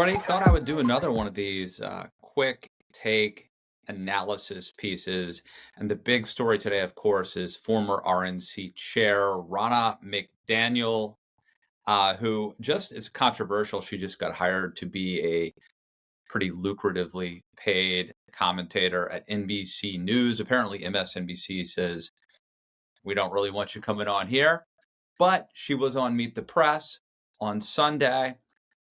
everybody. Thought I would do another one of these quick take analysis pieces. And the big story today, of course, is former RNC Chair Ronna McDaniel, who just is controversial. She just got hired to be a pretty lucratively paid commentator at NBC News. Apparently, MSNBC says, we don't really want you coming on here. But she was on Meet the Press on Sunday,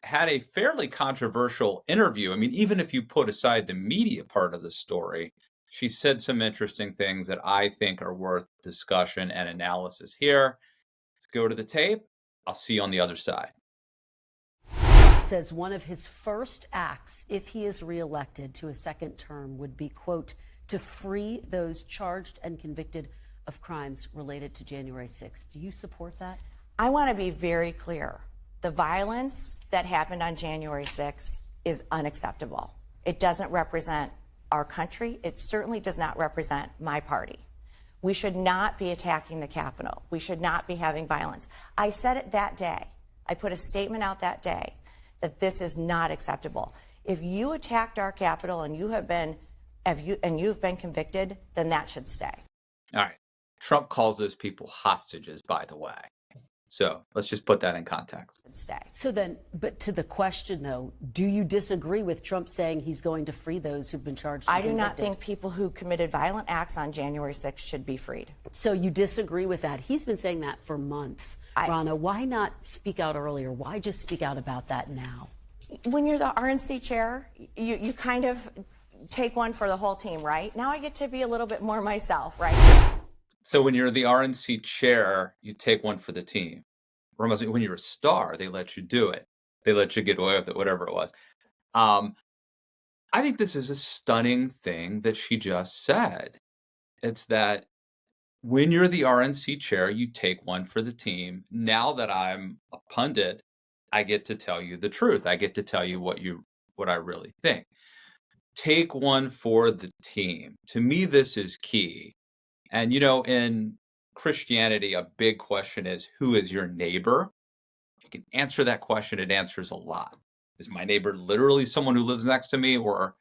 had a fairly controversial interview. I mean, even if you put aside the media part of the story, she said some interesting things that I think are worth discussion and analysis here. Let's go to the tape. I'll see you on the other side. Says one of his first acts, if he is reelected to a second term, would be, quote, to free those charged and convicted of crimes related to January 6th. Do you support that? I want to be very clear. The violence that happened on January 6th is unacceptable. It doesn't represent our country. It certainly does not represent my party. We should not be attacking the Capitol. We should not be having violence. I said it that day. I put a statement out that day that this is not acceptable. If you attacked our Capitol and you've been convicted, then that should stay. All right. Trump calls those people hostages, by the way. So let's just put that in context. Stay. So then, but to the question, though, do you disagree with Trump saying he's going to free those who've been charged? I do not think people who committed violent acts on January 6th should be freed. So you disagree with that? He's been saying that for months. Ronna, why not speak out earlier? Why just speak out about that now? When you're the RNC chair, you kind of take one for the whole team, right? Now I get to be a little bit more myself, right? So when you're the RNC chair, you take one for the team. When you're a star, they let you do it. They let you get away with it, whatever it was. I think this is a stunning thing that she just said. It's that when you're the RNC chair, you take one for the team. Now that I'm a pundit, I get to tell you the truth. I get to tell you what I really think. Take one for the team. To me, this is key. And, in Christianity, a big question is, who is your neighbor? You can answer that question. It answers a lot. Is my neighbor literally someone who lives next to me, or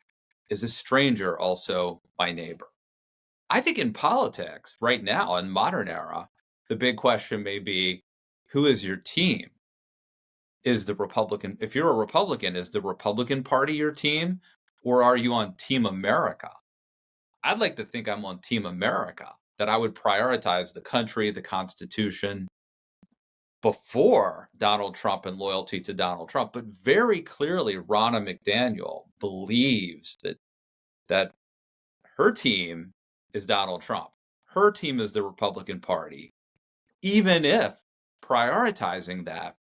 is a stranger also my neighbor? I think in politics right now, in modern era, the big question may be, who is your team? Is the Republican, if you're a Republican, is the Republican Party your team, or are you on Team America? I'd like to think I'm on Team America, that I would prioritize the country, the Constitution before Donald Trump and loyalty to Donald Trump. But very clearly, Ronna McDaniel believes that her team is Donald Trump. Her team is the Republican Party, even if prioritizing that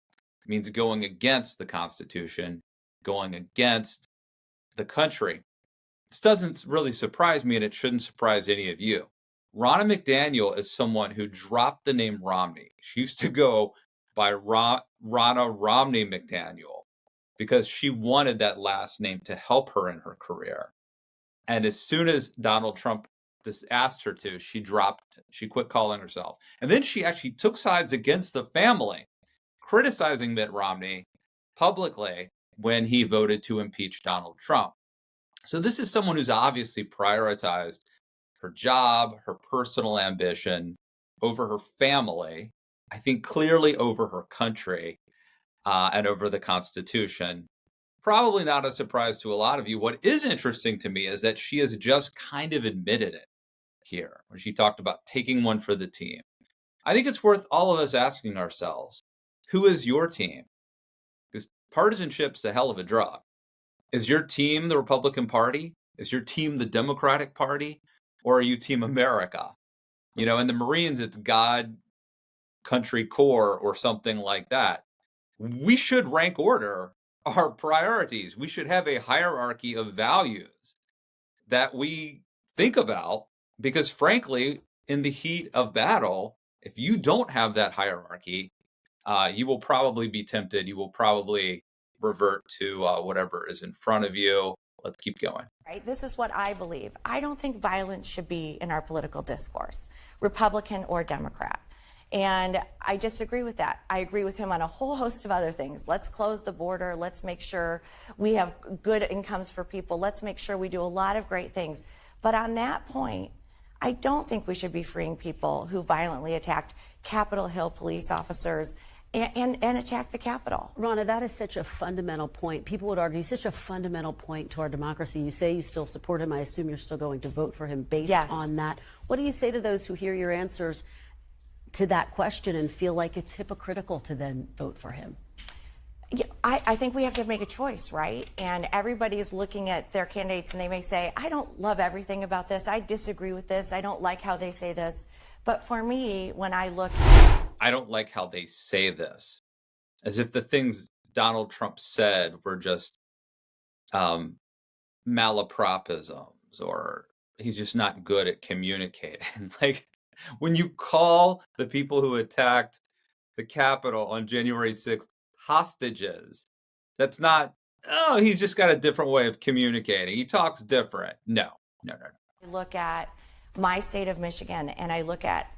means going against the Constitution, going against the country. This doesn't really surprise me, and it shouldn't surprise any of you. Ronna McDaniel is someone who dropped the name Romney. She used to go by Ronna Romney McDaniel because she wanted that last name to help her in her career. And as soon as Donald Trump asked her to, she dropped it. She quit calling herself. And then she actually took sides against the family, criticizing Mitt Romney publicly when he voted to impeach Donald Trump. So this is someone who's obviously prioritized her job, her personal ambition over her family, I think clearly over her country and over the Constitution. Probably not a surprise to a lot of you. What is interesting to me is that she has just kind of admitted it here when she talked about taking one for the team. I think it's worth all of us asking ourselves, who is your team? Because partisanship's a hell of a drug. Is your team the Republican Party? Is your team the Democratic Party? Or are you Team America? In the Marines, it's God, country, corps, or something like that. We should rank order our priorities. We should have a hierarchy of values that we think about, because frankly, in the heat of battle, if you don't have that hierarchy, you will probably be tempted. You will probably revert to whatever is in front of you. Let's keep going. Right? This is what I believe. I don't think violence should be in our political discourse, Republican or Democrat. And I disagree with that. I agree with him on a whole host of other things. Let's close the border. Let's make sure we have good incomes for people. Let's make sure we do a lot of great things. But on that point, I don't think we should be freeing people who violently attacked Capitol Hill police officers and attacked the Capitol. Ronna, that is such a fundamental point. People would argue such a fundamental point to our democracy. You say you still support him. I assume you're still going to vote for him based on that. What do you say to those who hear your answers to that question and feel like it's hypocritical to then vote for him? Yeah, I think we have to make a choice, right? And everybody is looking at their candidates and they may say, I don't love everything about this. I disagree with this. I don't like how they say this. But for me, when I look... I don't like how they say this. As if the things Donald Trump said were just malapropisms, or he's just not good at communicating. Like, when you call the people who attacked the Capitol on January 6th hostages, that's not, oh, he's just got a different way of communicating. He talks different. No. I look at my state of Michigan and I look at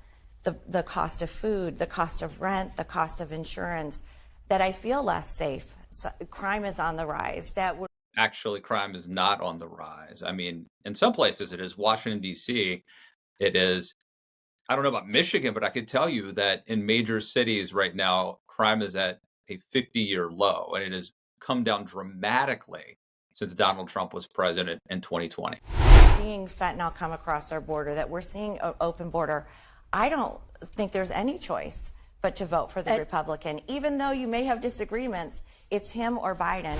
the cost of food, the cost of rent, the cost of insurance, that I feel less safe. So, crime is on the rise. Actually, crime is not on the rise. I mean, in some places it is. Washington, D.C., it is. I don't know about Michigan, but I could tell you that in major cities right now, crime is at a 50-year low, and it has come down dramatically since Donald Trump was president in 2020. Seeing fentanyl come across our border, that we're seeing an open border, I don't think there's any choice but to vote for the Republican. Even though you may have disagreements, it's him or Biden.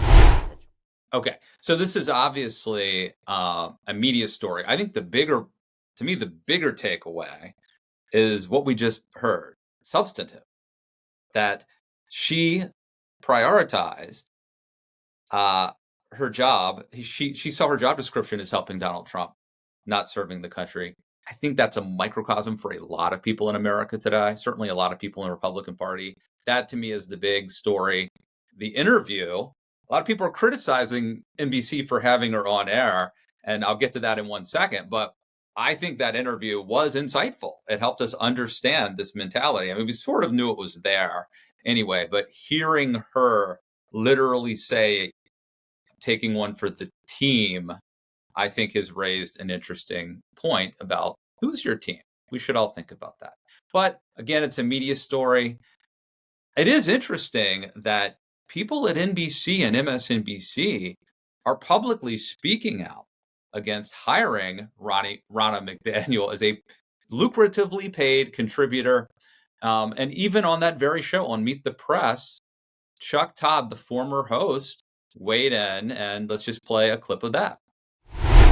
Okay, so this is obviously a media story. I think the bigger takeaway is what we just heard, substantive, that she prioritized her job. She saw her job description as helping Donald Trump, not serving the country. I think that's a microcosm for a lot of people in America today, certainly a lot of people in the Republican Party. That, to me, is the big story. The interview, a lot of people are criticizing NBC for having her on air, and I'll get to that in 1 second, but I think that interview was insightful. It helped us understand this mentality. I mean, we sort of knew it was there anyway, but hearing her literally say, taking one for the team, I think has raised an interesting point about who's your team. We should all think about that. But again, it's a media story. It is interesting that people at NBC and MSNBC are publicly speaking out against hiring Ronna McDaniel as a lucratively paid contributor. And even on that very show, on Meet the Press, Chuck Todd, the former host, weighed in, and let's just play a clip of that.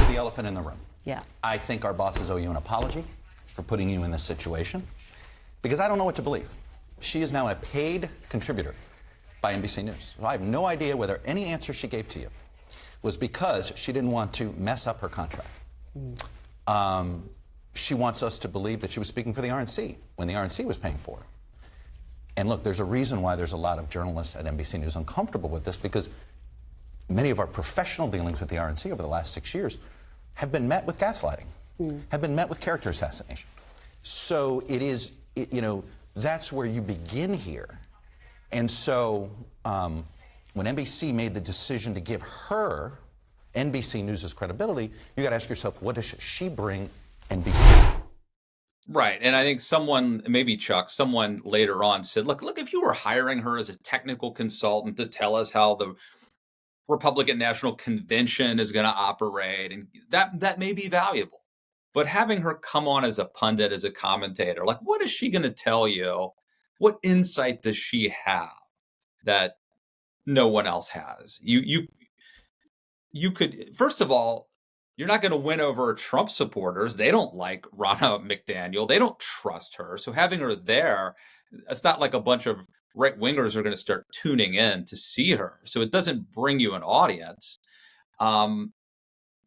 The elephant in the room. Yeah. I think our bosses owe you an apology for putting you in this situation, because I don't know what to believe. She is now a paid contributor by NBC News. So I have no idea whether any answer she gave to you was because she didn't want to mess up her contract. She wants us to believe that she was speaking for the RNC when the RNC was paying for her. And look, there's a reason why there's a lot of journalists at NBC News uncomfortable with this, because many of our professional dealings with the RNC over the last 6 years have been met with gaslighting, have been met with character assassination. So it is, that's where you begin here. And so when NBC made the decision to give her NBC News' credibility, you got to ask yourself, what does she bring NBC? Right. And I think someone, maybe Chuck, someone later on said, look, if you were hiring her as a technical consultant to tell us how the Republican National Convention is going to operate, and that may be valuable. But having her come on as a pundit, as a commentator, like, what is she going to tell you? What insight does she have that no one else has? You could, first of all, you're not going to win over Trump supporters. They don't like Ronna McDaniel. They don't trust her. So having her there, it's not like a bunch of right-wingers are going to start tuning in to see her. So it doesn't bring you an audience. I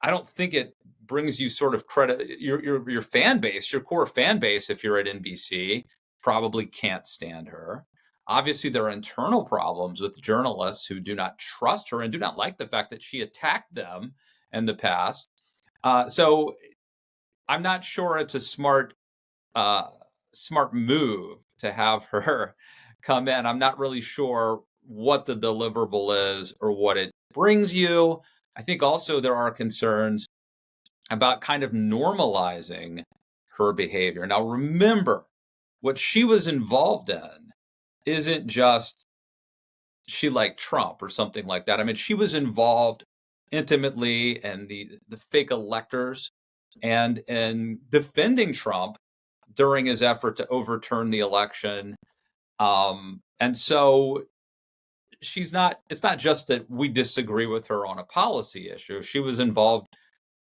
don't think it brings you sort of credit. Your fan base, your core fan base, if you're at NBC, probably can't stand her. Obviously, there are internal problems with journalists who do not trust her and do not like the fact that she attacked them in the past. So I'm not sure it's a smart move to have her come in. I'm not really sure what the deliverable is or what it brings you. I think also there are concerns about kind of normalizing her behavior. Now, remember, what she was involved in isn't just she liked Trump or something like that. I mean, she was involved intimately in the fake electors and in defending Trump during his effort to overturn the election. And so it's not just that we disagree with her on a policy issue. She was involved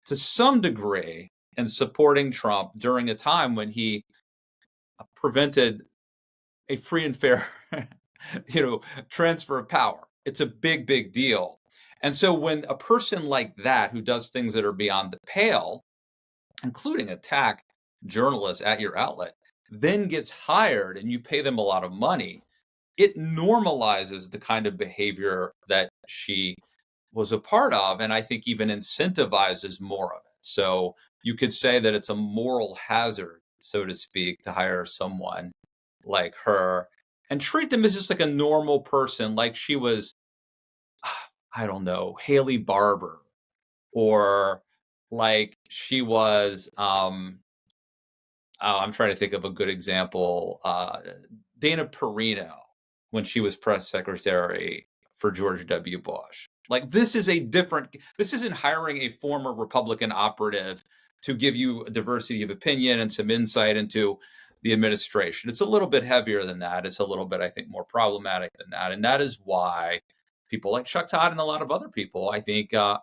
to some degree in supporting Trump during a time when he prevented a free and fair transfer of power. It's a big, big deal. And so when a person like that, who does things that are beyond the pale, including attack journalists at your outlet, then gets hired and you pay them a lot of money, it normalizes the kind of behavior that she was a part of, and I think even incentivizes more of it. So you could say that it's a moral hazard, so to speak, to hire someone like her and treat them as just like a normal person, like she was, I don't know, Haley Barber, or like she was, I'm trying to think of a good example, Dana Perino, when she was press secretary for George W. Bush. Like, this isn't hiring a former Republican operative to give you a diversity of opinion and some insight into the administration. It's a little bit heavier than that. It's a little bit, I think, more problematic than that. And that is why people like Chuck Todd and a lot of other people, I think, are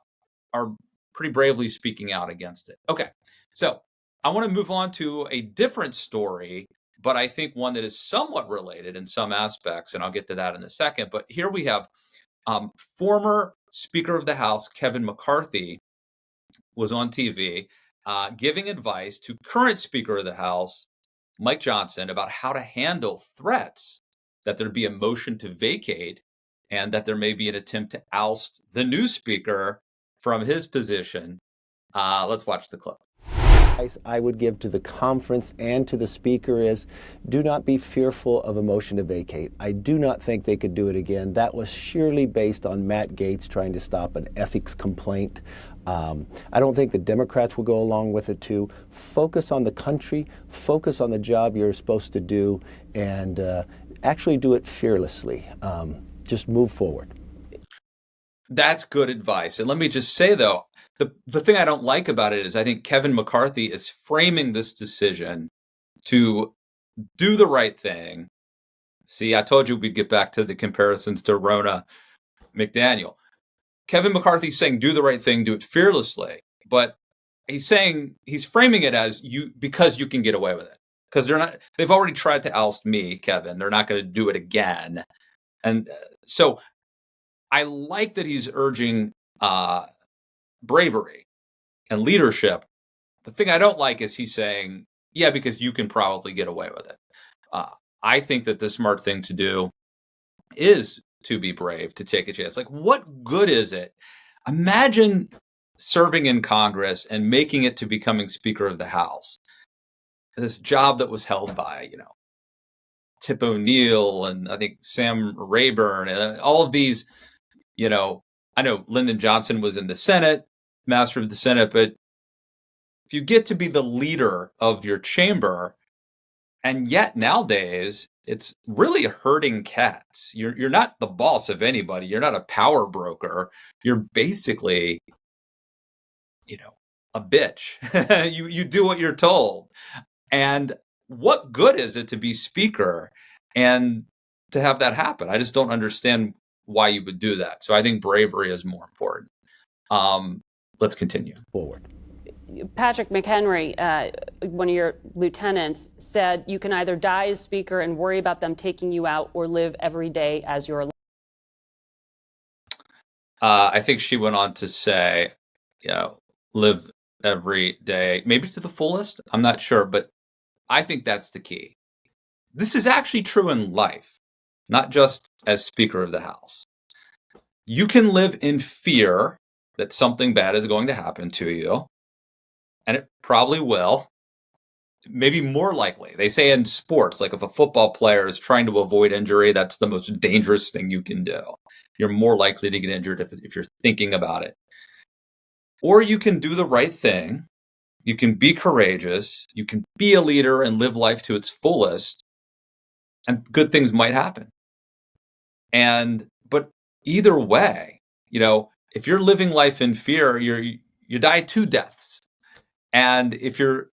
pretty bravely speaking out against it. Okay, so I want to move on to a different story, but I think one that is somewhat related in some aspects, and I'll get to that in a second. But here we have former Speaker of the House Kevin McCarthy was on TV giving advice to current Speaker of the House Mike Johnson about how to handle threats that there'd be a motion to vacate and that there may be an attempt to oust the new speaker from his position. Let's watch the clip. I would give to the conference and to the speaker is, do not be fearful of a motion to vacate. I do not think they could do it again. That was surely based on Matt Gaetz trying to stop an ethics complaint. I don't think the Democrats will go along with it too. Focus on the country, focus on the job you're supposed to do, and actually do it fearlessly. Just move forward. That's good advice. And let me just say, though, the thing I don't like about it is I think Kevin McCarthy is framing this decision to do the right thing. See, I told you we'd get back to the comparisons to Ronna McDaniel. Kevin McCarthy's saying do the right thing, do it fearlessly. But he's framing it as because you can get away with it. Because they've already tried to oust me, Kevin. They're not going to do it again. And so I like that he's urging bravery and leadership. The thing I don't like is he's saying, yeah, because you can probably get away with it. I think that the smart thing to do is to be brave, to take a chance. Like, what good is it? Imagine serving in Congress and making it to becoming Speaker of the House. This job that was held by, Tip O'Neill and I think Sam Rayburn and all of these, I know Lyndon Johnson was in the Senate, Master of the Senate, but if you get to be the leader of your chamber, and yet nowadays it's really herding cats. You're not the boss of anybody. You're not a power broker. You're basically, a bitch. You do what you're told. And what good is it to be speaker and to have that happen? I just don't understand why you would do that. So I think bravery is more important. Let's continue. Forward. Patrick McHenry, one of your lieutenants, said you can either die as speaker and worry about them taking you out or live every day as your. I think she went on to say, live every day, maybe to the fullest. I'm not sure, but I think that's the key. This is actually true in life, not just as Speaker of the House. You can live in fear that something bad is going to happen to you, and it probably will, maybe more likely. They say in sports, like if a football player is trying to avoid injury, that's the most dangerous thing you can do. You're more likely to get injured if you're thinking about it. Or you can do the right thing. You can be courageous. You can be a leader and live life to its fullest. And good things might happen. But either way, if you're living life in fear, you die 2 deaths. And if you're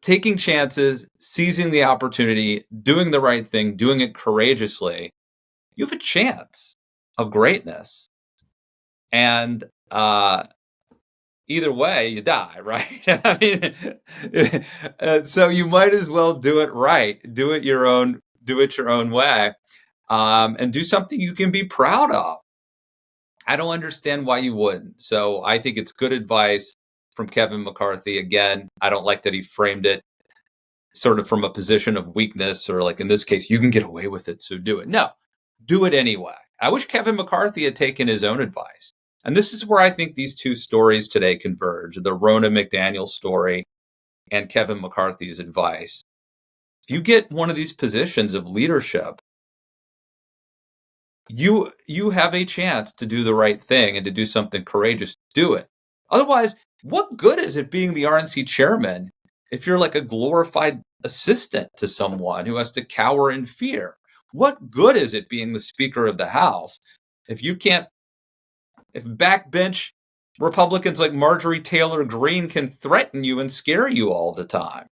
taking chances, seizing the opportunity, doing the right thing, doing it courageously, you have a chance of greatness. And either way, you die, right? I mean, so you might as well do it right. Do it your own way, and do something you can be proud of. I don't understand why you wouldn't. So I think it's good advice from Kevin McCarthy. Again, I don't like that he framed it sort of from a position of weakness, or like in this case, you can get away with it, so do it. No, do it anyway. I wish Kevin McCarthy had taken his own advice. And this is where I think these 2 stories today converge, the Ronna McDaniel story and Kevin McCarthy's advice. If you get one of these positions of leadership, you have a chance to do the right thing and to do something courageous. Do it. Otherwise, what good is it being the RNC chairman if you're like a glorified assistant to someone who has to cower in fear? What good is it being the Speaker of the House if backbench Republicans like Marjorie Taylor Greene can threaten you and scare you all the time?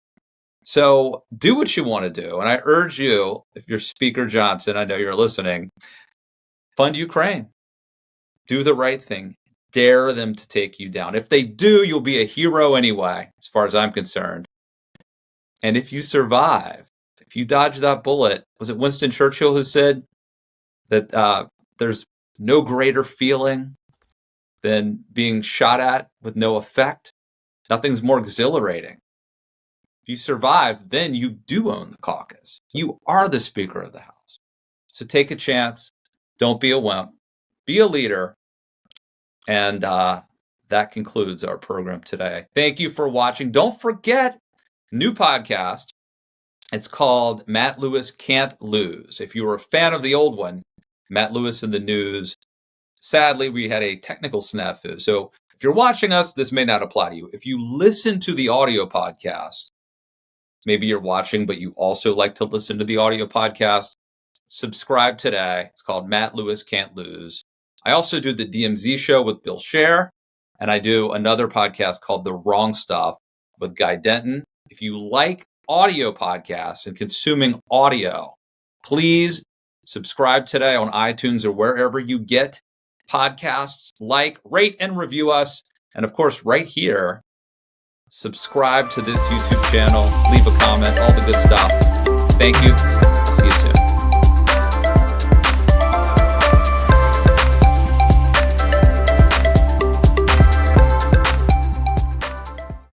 So do what you want to do. And I urge you, if you're Speaker Johnson, I know you're listening, fund Ukraine. Do the right thing. Dare them to take you down. If they do, you'll be a hero anyway, as far as I'm concerned. And if you survive, if you dodge that bullet, was it Winston Churchill who said that there's no greater feeling than being shot at with no effect? Nothing's more exhilarating. If you survive, then you do own the caucus. You are the Speaker of the House. So take a chance. Don't be a wimp. Be a leader. And that concludes our program today. Thank you for watching. Don't forget, new podcast. It's called Matt Lewis Can't Lose. If you were a fan of the old one, Matt Lewis in the News, sadly, we had a technical snafu. So if you're watching us, this may not apply to you. If you listen to the audio podcast, maybe you're watching, but you also like to listen to the audio podcast, subscribe today. It's called Matt Lewis Can't Lose. I also do the DMZ show with Bill Scher, and I do another podcast called The Wrong Stuff with Guy Denton. If you like audio podcasts and consuming audio, please subscribe today on iTunes or wherever you get podcasts. Like, rate, and review us. And of course, right here, subscribe to this YouTube channel, leave a comment, all the good stuff. Thank you.